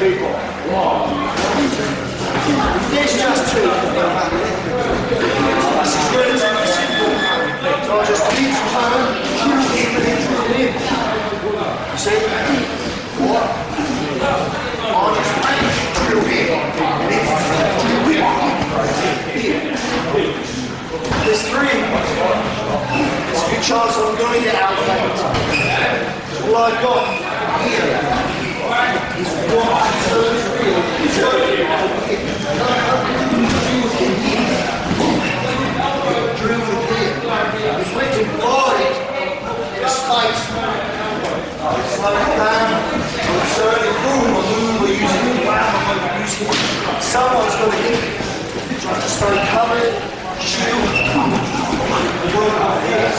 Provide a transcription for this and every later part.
people. There's just two. This is relatively simple. So I just keep trying to keep it in. You see? What? I'll just drill here. There's three. There's a good chance I'm going to get out late. All I've got here is 1, 2, 3. Drill with here. It's written body in a space. Slow it down. Insert it. Boom. We're using the ground. We're using it. Someone's got to hit it. Try to stay covered. Shield. Work like this.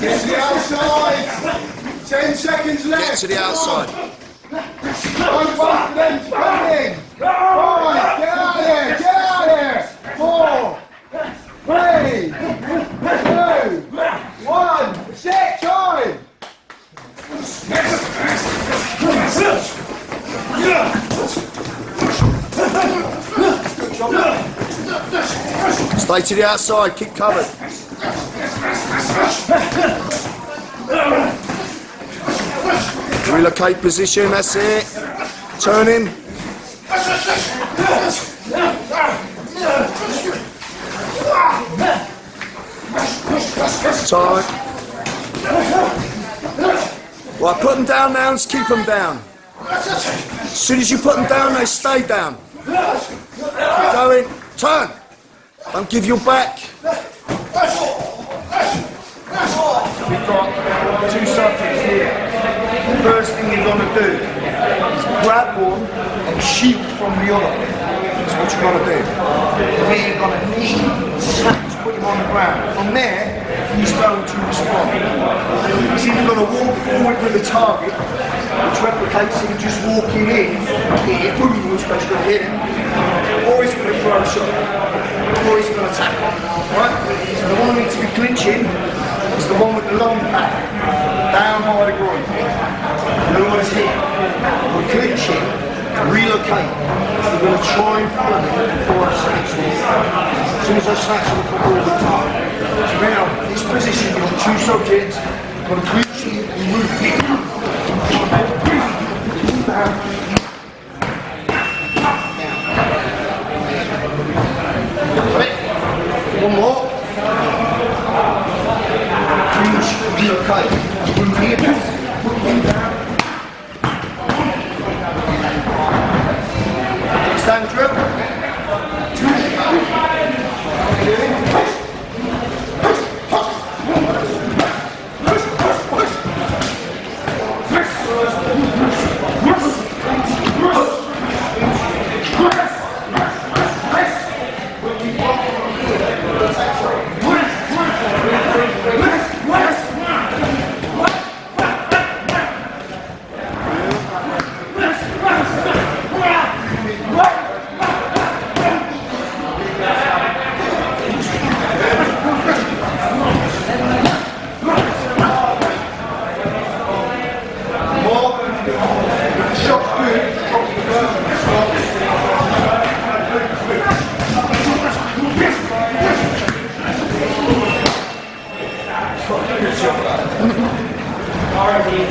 Get to the outside. 10 seconds left. Get to the outside. 1 for them to come in. 5, get out of there, get out of there. 4, 3, 2, 1. Set time. Stay to the outside, keep covered. Relocate position, that's it. Turn him. Time. Right, put them down now and keep them down. As soon as you put them down, they stay down. Keep going. Turn. Don't give your back. We've got 2 subjects here. The first thing you're going to do is grab one and shoot from the other. That's what you've got to do. From here you're going to knee, snap, put him on the ground. From there, he's going to respond. He's either going to walk forward with the target, which replicates him just walking in, here, boom, which goes going to hit him, or he's going to throw a shot, or he's going to tackle. Right? So the one I need to be clinching is the one with the long pack, down by the groin. The other one is here. We're clinching, relocate. So we're going to try and follow him before I snatch him. As soon as I snatch him, we'll come all the time. So now, in this position, you've got 2 subjects. You've got to clinch in and move here. One more. Clinch, relocate. Move here. Move him down. Stand drill.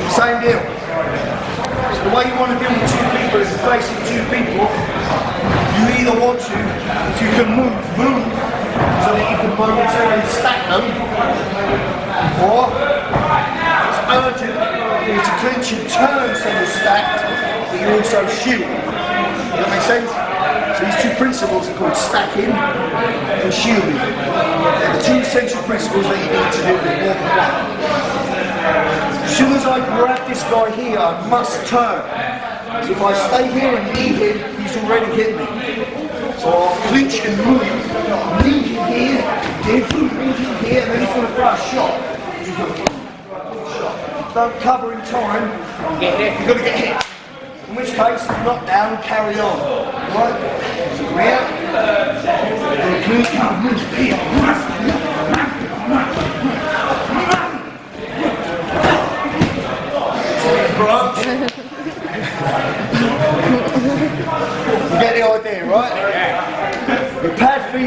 Same deal. So the way you want to deal with 2 people is facing 2 people. You either want to, if you can move so that you can momentarily stack them, or if it's urgent, you need to clinch and turn so you're stacked, but you also shoot. Does that make sense? So these 2 principles are called stacking and shielding. They're the 2 essential principles that you need to do with walk and run. As soon as I grab this guy here, I must turn. So if I stay here and leave him, he's already hit me. So I'll clinch and move, leave him here, leave him here, and then he's going to throw a shot. Don't cover in time, you've got to get hit. In which case, knock down, carry on. Right? So here, and clinch and move here.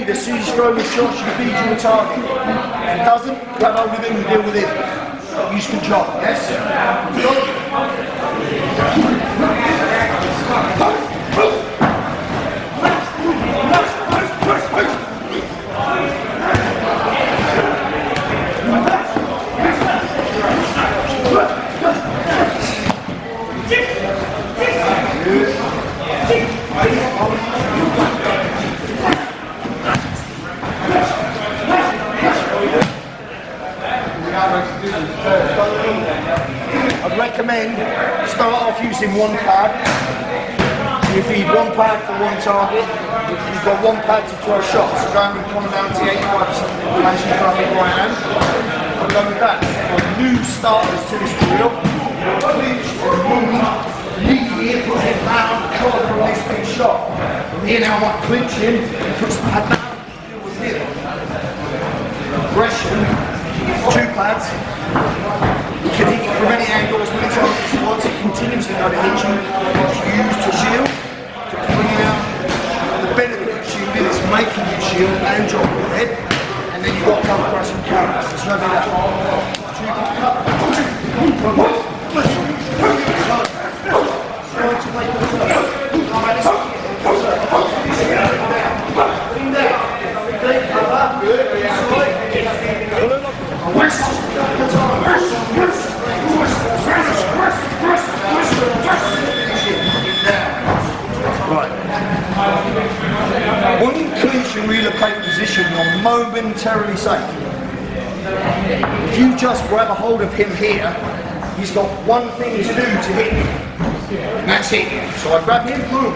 feed, as soon as you throw your shots, you feed your target. If it doesn't, grab hold of him and deal with him. Use control, yes? I'd recommend start off using one pad. You feed one pad for one target. You've got one pad to throw shots. So going with commonality 85% as you throw with right hand. I'll go with that. For new starters to this drill, you'll clinch or move, knee here, put it down, collar from this big shot. From here now I'm clinching, puts the pad down, deal with him. Aggression, two pads. You can hit it from any angle as many times as you want. It continuously going to hit you. It's used to shield, to bring out. The benefit of shielding is making you shield and drop your head. And then you've got to come across and carry. So show me that. When you clinch and relocate position, you're momentarily safe. If you just grab a hold of him here, he's got one thing to do to hit me. And that's it. So I grab him, boom.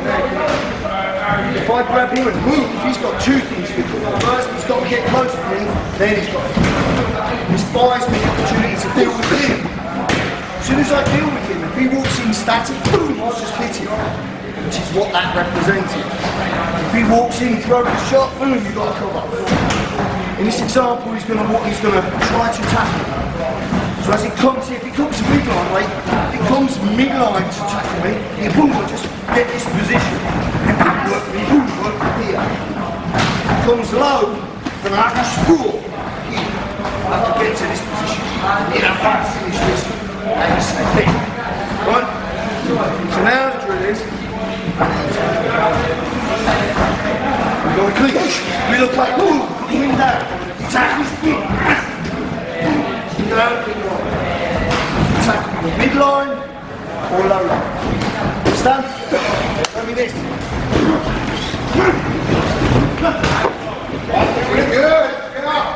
If I grab him and move, he's got two things to do. First, he's got to get close to me, then he's got to. This buys me the opportunity to deal with him. As soon as I deal with him, if he walks in static, boom, I'll just hit him. Which is what that represented. If he walks in, throws a shot, boom, you've got to cover. In this example, he's going to try to tackle. So as it comes, if he comes midline, right? If he comes midline to tackle me, he boom, I'll just get this position. And boom, work from here. If he comes low, then I have to score here. I have to get to this position. Then I have to finish this. And the same thing. Right? So now the drill is we're going to clinch, relocate, boom, coming down, tackle, boom, down, tackle, midline or low line. Understand? Show me this. Really good. Get up.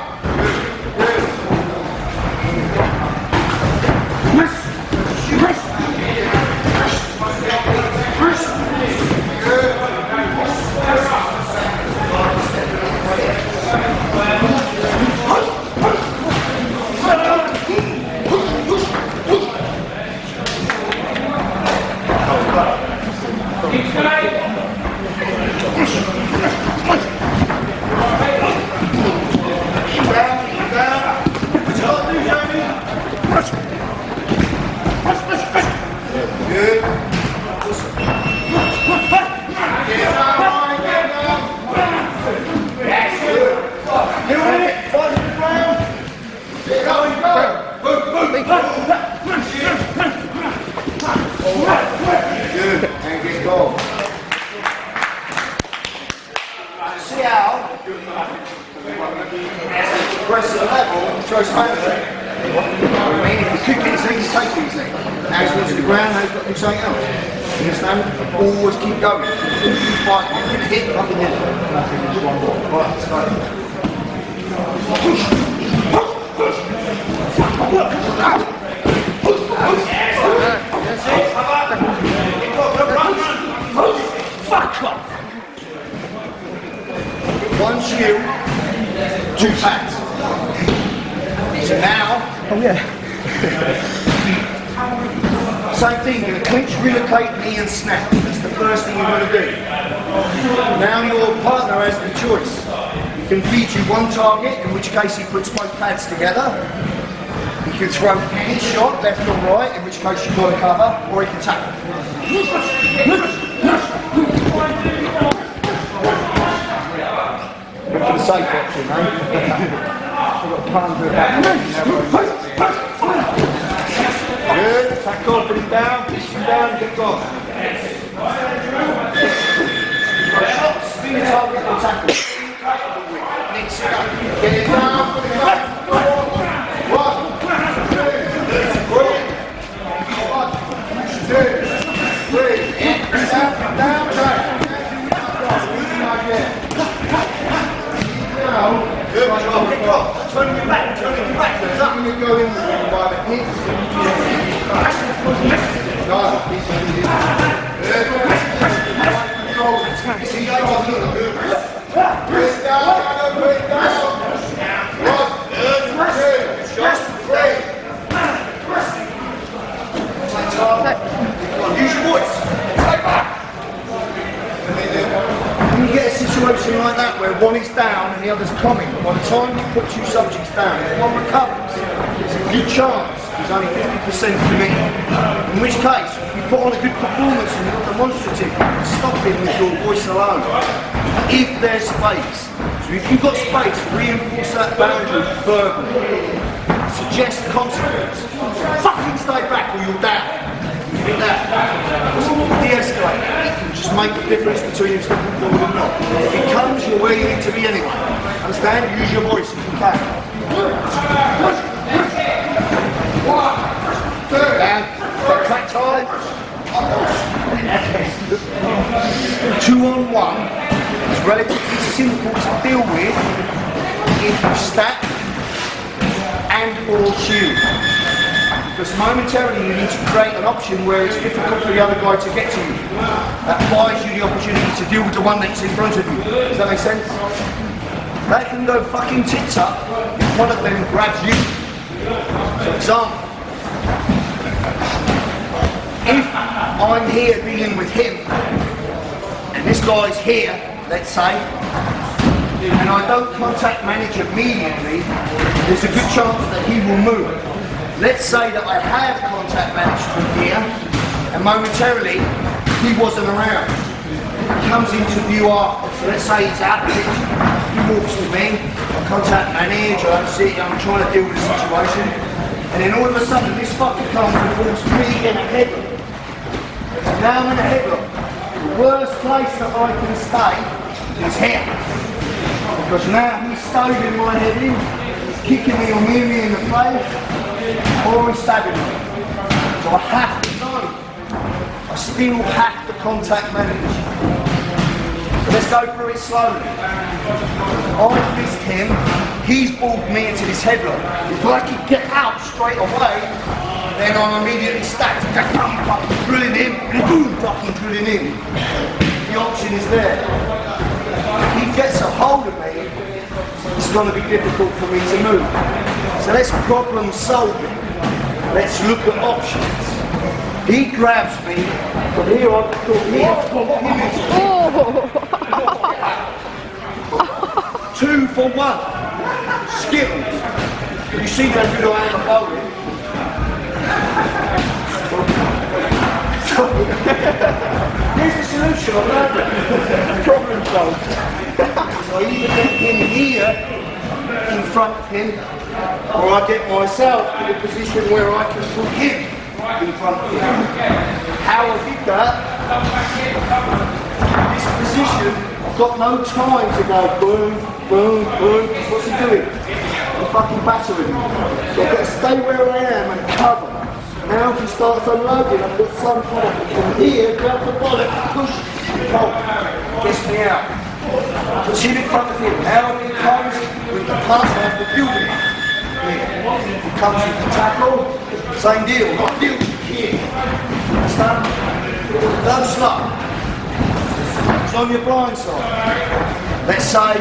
Good. Press the level, throw space. I mean, if you kick it easy, take it easy. Now he's into the ground, now he's got to do something else. You understand? Always keep going. Right, I'm going to hit, I can hit it. Right, let's go. Push. Push. Fuck off. One shield, two pads. So now, same thing, you're going to clinch, relocate, knee and snap. That's the first thing you're going to do. Now your partner has the choice. He can feed you one target, in which case he puts both pads together. He can throw any shot, left or right, in which case you've got to cover, or he can tackle. for the safe option, eh? I've got a palm to the back. Good. Tackle, put him down, push him down, get gone. Shots, spin the target or tackle. Next it up. Get it down, put it back. 1, 2, 3. Down, down. Good job, good job. Turning your back, turning your back. There's nothing to go in by the hips. No, he's good. See, I got good. Put it down, put it down. 1, 2, 3. Use your voice. When you get a situation like that where one is down and the other's coming, by the time you put two subjects down, if one recovers, there's a good chance he's only 50% committed. In which case, if you put on a good performance and you're demonstrative, you can stop him with your voice alone. If there's space. So if you've got space, reinforce that boundary verbally. Suggest consequence. Fucking stay back or you're down. Hit that. De-escalate. It can just make the difference between you stepping forward and not. If it comes, you're where you need to be anyway. Understand? Use your voice if you can. 1, 2. Down. Track time. 2-on-1 is relatively simple to deal with if you stack and or shield. Because momentarily you need to create an option where it's difficult for the other guy to get to you. That buys you the opportunity to deal with the one that's in front of you. Does that make sense? That can go fucking tits up if one of them grabs you. For example, if I'm here dealing with him, and this guy's here, let's say, and I don't contact manage immediately, there's a good chance that he will move. Let's say that I have contact managed from here, and momentarily he wasn't around. He comes into view after. So let's say he's out the picture. He walks to me, I contact manage, I don't see it, I'm trying to deal with the situation. And then all of a sudden this fucker comes and puts me in a headlock. Now I'm in a headlock. The worst place that I can stay is here. Because now he's staving my head in, he's kicking me or moving me in the face, or he's stabbing me. So I have to know. I still have to contact manage. So let's go through it slowly. I missed him, he's pulled me into this headlock. If I could get out straight away, then I'm immediately stacked. Fucking drilling him, boom, fucking drilling him. The option is there. If he gets a hold of me, it's going to be difficult for me to move. So let's problem solve it. Let's look at options. He grabs me from here on to here. 2 for 1. Skills. You see how good I am bowling. Here's the solution, I've learned it. Problem solved. So I either get him here in front of him, or I get myself in a position where I can put him in front of him. How I did that, this position, I've got no time to go boom, boom, boom. What's he doing? I'm fucking battering him. So I've got to stay where I am and cover. Now if he starts unloading, I've got some kind of from here, grab the bollock, push, pull, gets me out. Puts him in front of him. Now he comes with the punch, I have to build him up. He comes with the tackle, same deal, not build here. Understand? Don't slow. It's on your blind side. Let's say,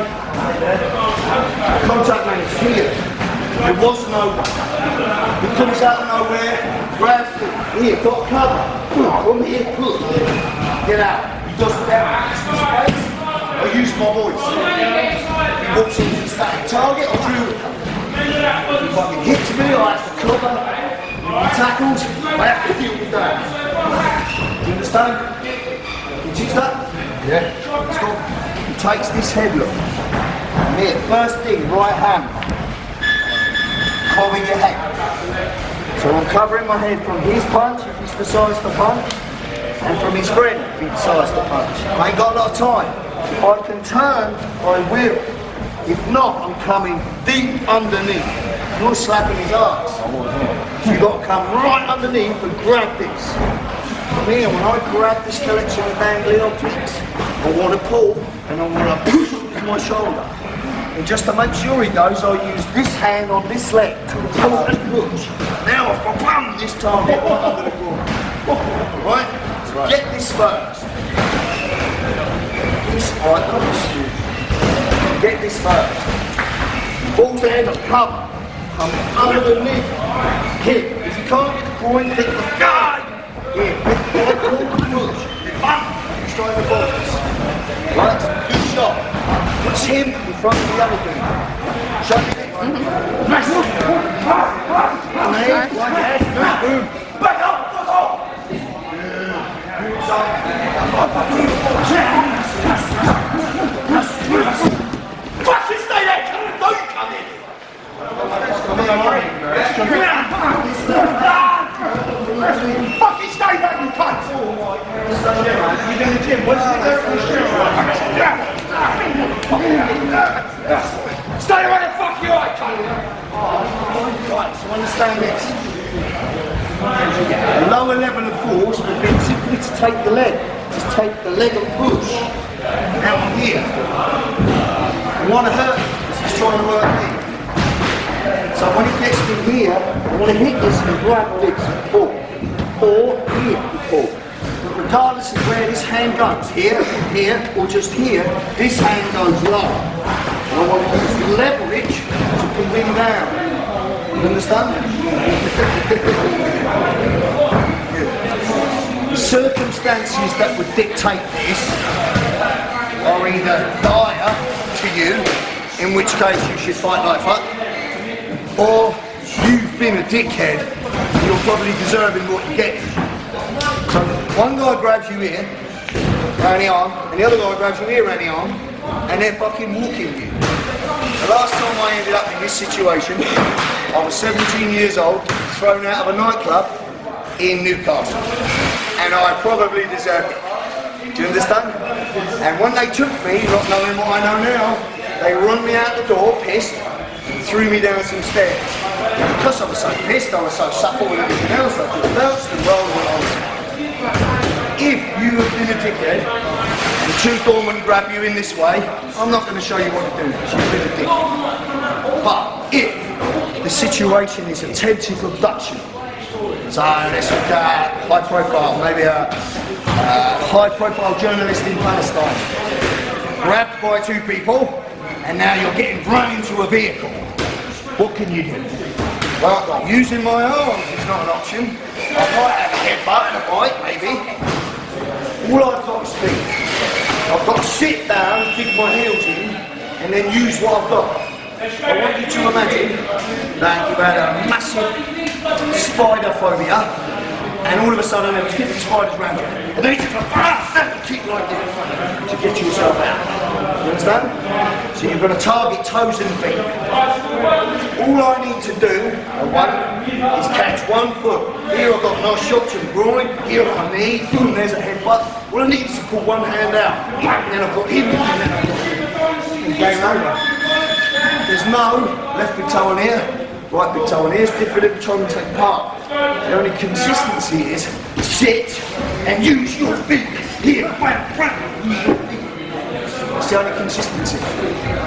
contact manager here. There was no one. He comes out of nowhere, grabs me. Here, got cover. From here, push. Get out. He does without space. I use my voice. If he walks into the static target, I drill with him. If I can hit to me, I have to cover. If he tackles, I have to deal with that. Do you understand? Can you teach that? Yeah. Let's go. He takes this headlock. Here, first thing, right hand. Cover your head. So I'm covering my head from his punch, if he decides to punch, and from his friend, if he decides to punch. I ain't got a lot of time. If I can turn, I will. If not, I'm coming deep underneath. I'm not slapping his ass. So you've got to come right underneath and grab this. From here, when I grab this collection of dangly objects, I want to pull and I want to push with my shoulder. And just to make sure he goes, I use this hand on this leg to pull and push. Now if I bum this target right under the groin. Right? So get this first. This right push. Get this first. Balls the head up, come. Come underneath. Hit. If you can't get the groin, hit the guy. Here, I pull and push. Bum. Straight the balls. Right? Good shot. Puts him in front of the other dude. Shut it. Massive. Boom. Back up. Fuck off. Fucking stay there. Don't come in. Fucking stay back, you cunt. You're in the gym. What's the stay where the fuck you are, cunt! Right, so understand this. A lower level of force would be simply to take the leg. Just take the leg and push. Out here. You want to hurt him because he's trying to hurt me. So when he gets me here, I want to hit this and grab this and pull. Or here and pull. But regardless of where this hand goes, here, here, or just here, this hand goes low. And I want to use the leverage to pull him down. You understand? The circumstances that would dictate this are either dire to you, in which case you should fight like fuck, or you've been a dickhead and you're probably deserving what you get. So one guy grabs you here, around the arm, and the other guy grabs you here around the arm, and they're fucking walking you. The last time I ended up in this situation, I was 17 years old, thrown out of a nightclub in Newcastle. And I probably deserved it. Do you understand? And when they took me, not knowing what I know now, they run me out the door, pissed, and threw me down some stairs. And because I was so pissed, I was so supple and everything else, I just bounced and rolled and I was. If you have been a dickhead, and two doormen grab you in this way, I'm not going to show you what to do, because you've been a dickhead. But if the situation is attempted abduction, so let's look at high profile, maybe a high profile journalist in Palestine, grabbed by two people, and now you're getting run into a vehicle. What can you do? Well, using my arms is not an option. I might have a headbutt and a bite, maybe. All I've got is speed. I've got to sit down, dig my heels in, and then use what I've got. I want you to imagine that you've had a massive spider phobia, and all of a sudden there was 50 spiders around you. And then you just kick like this to get yourself out. You understand? So you've got to target toes and feet. All I need to do, is catch one foot. Here I've got a nice shot to the groin, here on my knee, boom, there's a headbutt. All I need is to pull one hand out, and then I've got him, and then I've got him. Game over. There's no left big toe on here, right big toe on here, it's different every time you take part. The only consistency is sit and use your feet. Here, that's the only consistency.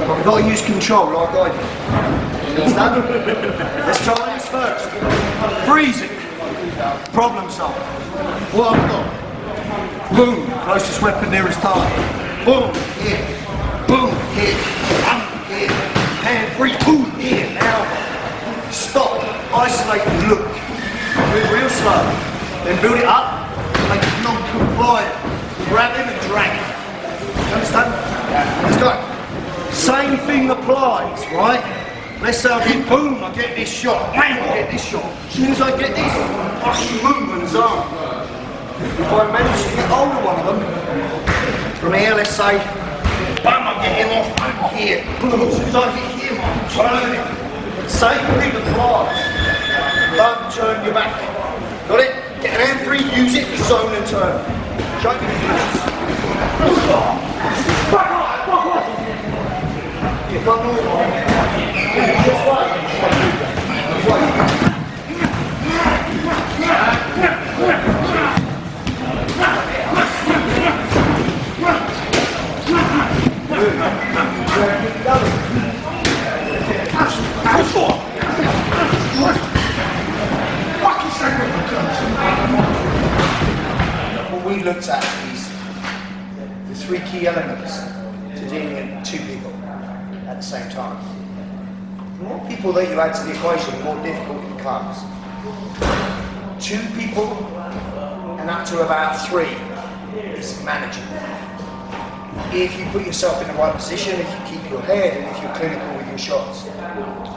But we've got to use control like I do. You understand? Let's try this first. Freezing. Problem solved. What I've got. Boom, closest weapon nearest target. Boom, here. Boom, here. Here. Hand free, boom, here. Now, stop, isolate and look. Move real slow. Then build it up, make it non-compliant. Grab him and drag him. You understand? Let's go. Same thing applies, right? Let's say I get boom, I get this shot. Bam, I get this shot. As soon as I get this, fucking movement's on. If I manage to get hold of one of them, from here, let's say, bam, I get him off here. As soon as I hit him, I'm turning him. Same thing applies. Don't turn your back. Got it? Get an hand free, use it, zone and turn. Show me the hands. Get one more. Just wait. What we looked at is the three key elements to dealing with two people at the same time. The more people that you add to the equation, the more difficult it becomes. Two people and up to about three is manageable. If you put yourself in the right position, if you keep your head, and if you're clinical with your shots.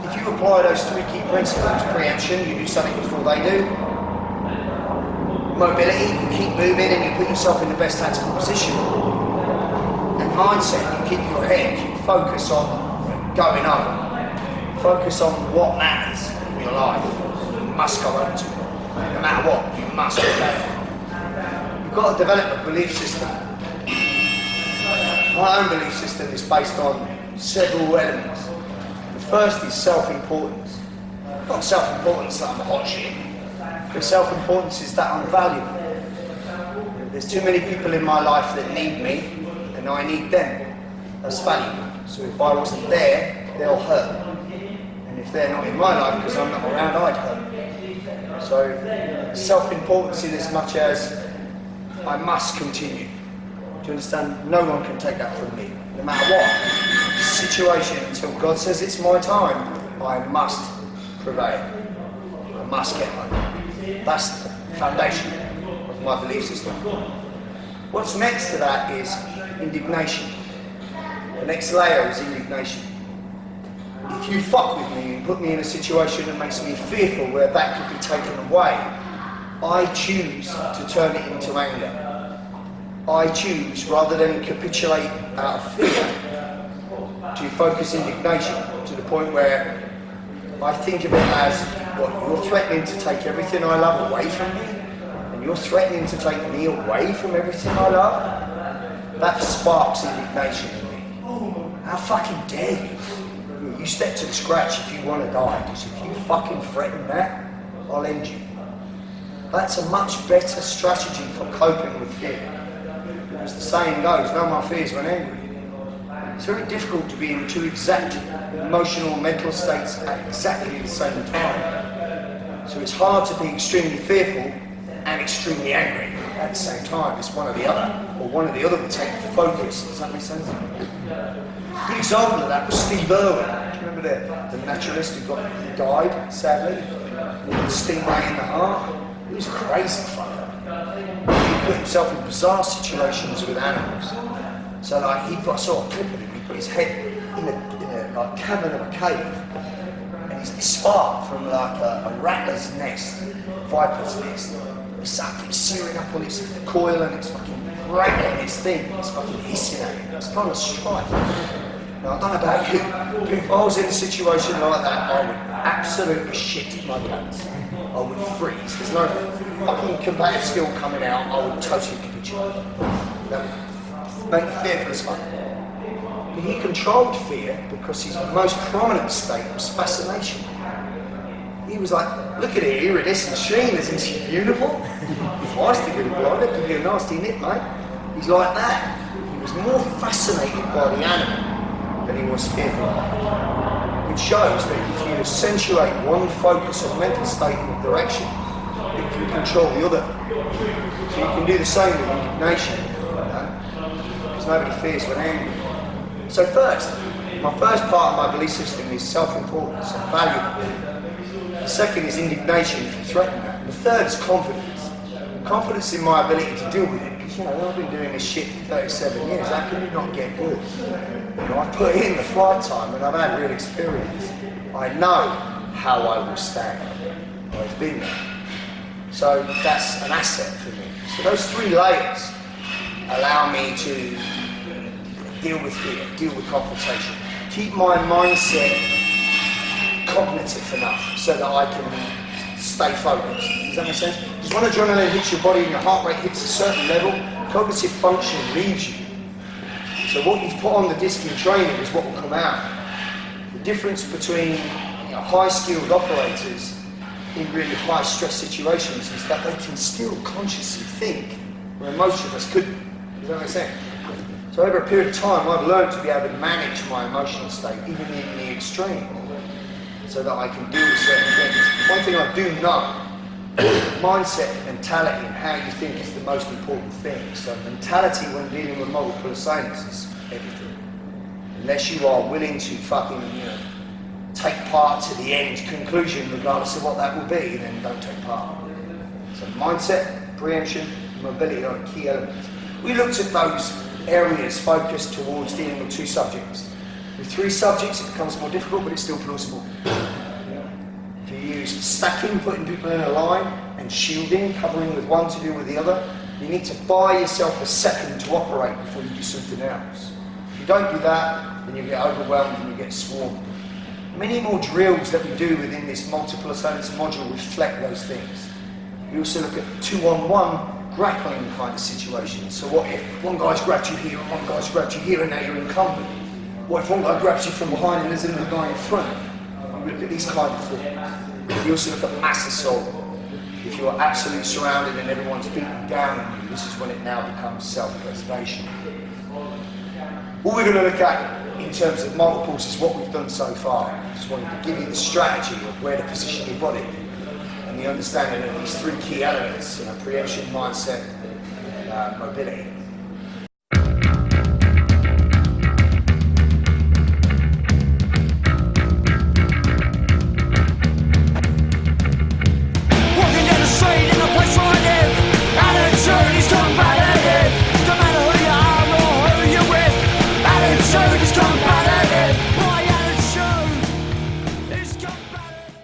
If you apply those three key principles, preemption, you do something before they do. Mobility, you keep moving and you put yourself in the best tactical position. And mindset, you keep your head, you focus on going on. Focus on what matters in your life. You must go on to. No matter what, you must go there. You've got to develop a belief system. My own belief system is based on several elements. The first is self-importance. Not self-importance that I'm hot shit, but self-importance is that I'm valuable. There's too many people in my life that need me, and I need them. That's valuable. So if I wasn't there, they'll hurt. And if they're not in my life because I'm not around, I'd hurt. So self-importance in as much as I must continue. Do you understand? No one can take that from me, no matter what situation. Until God says it's my time, I must prevail. I must get home. That's the foundation of my belief system. What's next to that is indignation. The next layer is indignation. If you fuck with me and put me in a situation that makes me fearful where that could be taken away, I choose to turn it into anger. I choose, rather than capitulate out of fear, to focus indignation to the point where I think of it as, what, you're threatening to take everything I love away from me? And you're threatening to take me away from everything I love? That sparks indignation in me. How fucking dare you? You step to the scratch if you want to die, because if you fucking threaten that, I'll end you. That's a much better strategy for coping with fear. As the saying goes, no more fears when angry. It's very difficult to be in two exact emotional and mental states at exactly the same time. So it's hard to be extremely fearful and extremely angry at the same time. It's one or the other, or one or the other will take focus. Does that make sense? A good example of that was Steve Irwin. Do you remember the naturalist who died, sadly? With the stingray in the heart? He was a crazy fucker. He put himself in bizarre situations with animals. So like, I saw a clip of him, he put his head in a like, cavern of a cave, and he's spark from like a rattler's nest, viper's nest. It's fucking searing up on its coil and it's fucking rattling its thing, it's fucking hissing at him, it's trying to strike. Now I don't know about you, but if I was in a situation like that, I would absolutely shit my pants. I would freeze. There's no fucking combative skill coming out. I would totally capitulate. That would make me fearful as fuck. But he controlled fear because his most prominent state was fascination. He was like, look at it, iridescent sheen, isn't she beautiful? If I stick in a blind, that could be a nasty nip, mate. He's like that. He was more fascinated by the animal than he was fearful. Which shows that if you accentuate one focus or mental state in a direction, it can control the other. So you can do the same with indignation, because nobody fears when angry. So first, my first part of my belief system is self-importance and value. The second is indignation if you threaten that. The third is confidence. Confidence in my ability to deal with it. Because, you know, I've been doing this shit for 37 years, how can you not get good? You know, I've put in the flight time and I've had real experience. I know how I will stand. I've been there. So that's an asset for me. So those three layers allow me to deal with fear, deal with confrontation. Keep my mindset cognitive enough so that I can stay focused. Does that make sense? Because when adrenaline hits your body and your heart rate hits a certain level, cognitive function leaves you. So what you've put on the disc in training is what will come out. The difference between high-skilled operators in really high-stress situations is that they can still consciously think, where most of us couldn't. Does that make sense? So over a period of time, I've learned to be able to manage my emotional state, even in the extreme, so that I can deal with certain things. One thing I do know, mindset, mentality, and how you think is the most important thing. So mentality when dealing with multiple assailants is everything. Unless you are willing to fucking, take part to the end conclusion, regardless of what that will be, then don't take part. So mindset, preemption, mobility are key elements. We looked at those areas focused towards dealing with 2 subjects. With 3 subjects it becomes more difficult, but it's still plausible. If you use stacking, putting people in a line, and shielding, covering with one to deal with the other, you need to buy yourself a second to operate before you do something else. If you don't do that, then you get overwhelmed and you get swarmed. Many more drills that we do within this multiple assailants module reflect those things. We also look at 2-on-1 grappling kind of situations. So what if one guy's grabbed you here and one guy's grabbed you here and now you're incumbent? What if one guy grabs you from behind and there's another guy in front? We look at these kind of things. We also look at mass assault. If you're absolutely surrounded and everyone's beaten down on you, this is when it now becomes self-preservation. What we're going to look at in terms of multiples is what we've done so far. I just wanted to give you the strategy of where to position your body and the understanding of these 3 key elements, preemption, mindset, and mobility.